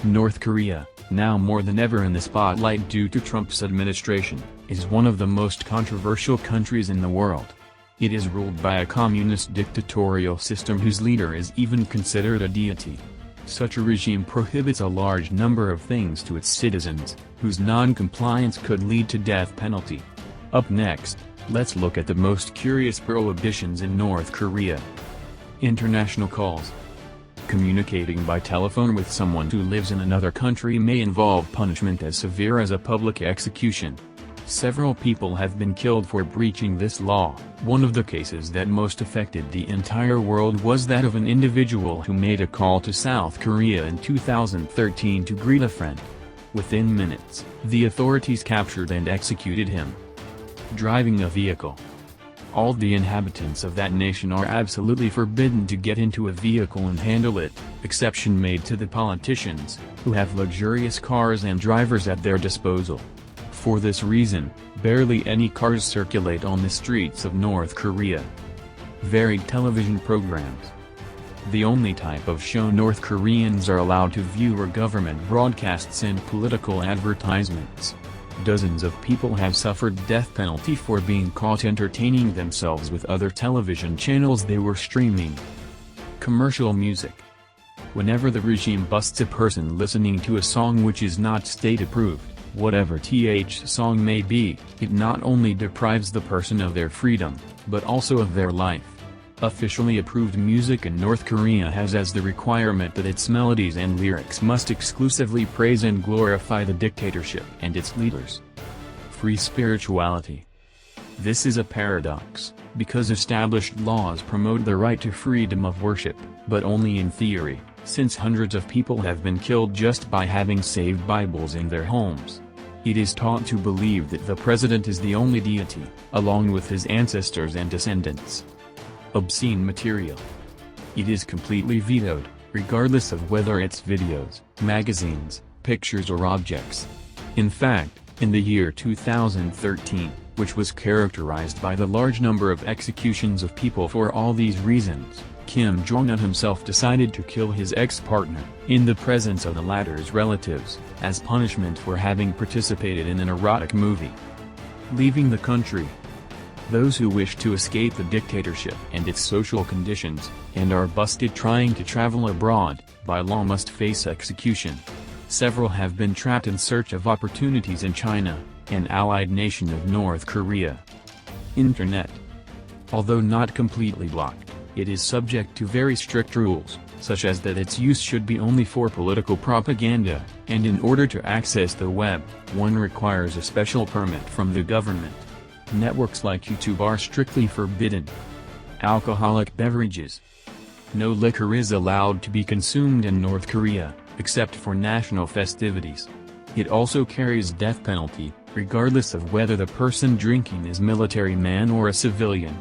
North Korea, now more than ever in the spotlight due to Trump's administration, is one of the most controversial countries in the world. It is ruled by a communist dictatorial system whose leader is even considered a deity. Such a regime prohibits a large number of things to its citizens, whose non-compliance could lead to death penalty. Up next, let's look at the most curious prohibitions in North Korea. International calls. Communicating by telephone with someone who lives in another country may involve punishment as severe as a public execution. Several people have been killed for breaching this law. One of the cases that most affected the entire world was that of an individual who made a call to South Korea in 2013 to greet a friend. Within minutes, the authorities captured and executed him. Driving a vehicle. All the inhabitants of that nation are absolutely forbidden to get into a vehicle and handle it, exception made to the politicians, who have luxurious cars and drivers at their disposal. For this reason, barely any cars circulate on the streets of North Korea. Varied television programs. The only type of show North Koreans are allowed to view are government broadcasts and political advertisements. Dozens of people have suffered death penalty for being caught entertaining themselves with other television channels they were streaming. Commercial music. Whenever the regime busts a person listening to a song which is not state-approved, whatever th song may be, it not only deprives the person of their freedom, but also of their life. Officially approved music in North Korea has as the requirement that its melodies and lyrics must exclusively praise and glorify the dictatorship and its leaders. Free spirituality. This is a paradox, because established laws promote the right to freedom of worship, but only in theory, since hundreds of people have been killed just by having saved Bibles in their homes. It is taught to believe that the president is the only deity, along with his ancestors and descendants. Obscene material. It is completely vetoed, regardless of whether it's videos, magazines, pictures or objects. In fact, in the year 2013, which was characterized by the large number of executions of people for all these reasons, Kim Jong-un himself decided to kill his ex-partner, in the presence of the latter's relatives, as punishment for having participated in an erotic movie. Leaving the country. Those who wish to escape the dictatorship and its social conditions, and are busted trying to travel abroad, by law must face execution. Several have been trapped in search of opportunities in China, an allied nation of North Korea. Internet. Although not completely blocked, it is subject to very strict rules, such as that its use should be only for political propaganda, and in order to access the web, one requires a special permit from the government. Networks like YouTube are strictly forbidden. Alcoholic beverages. No liquor is allowed to be consumed in North Korea, except for national festivities. It also carries death penalty, regardless of whether the person drinking is military man or a civilian.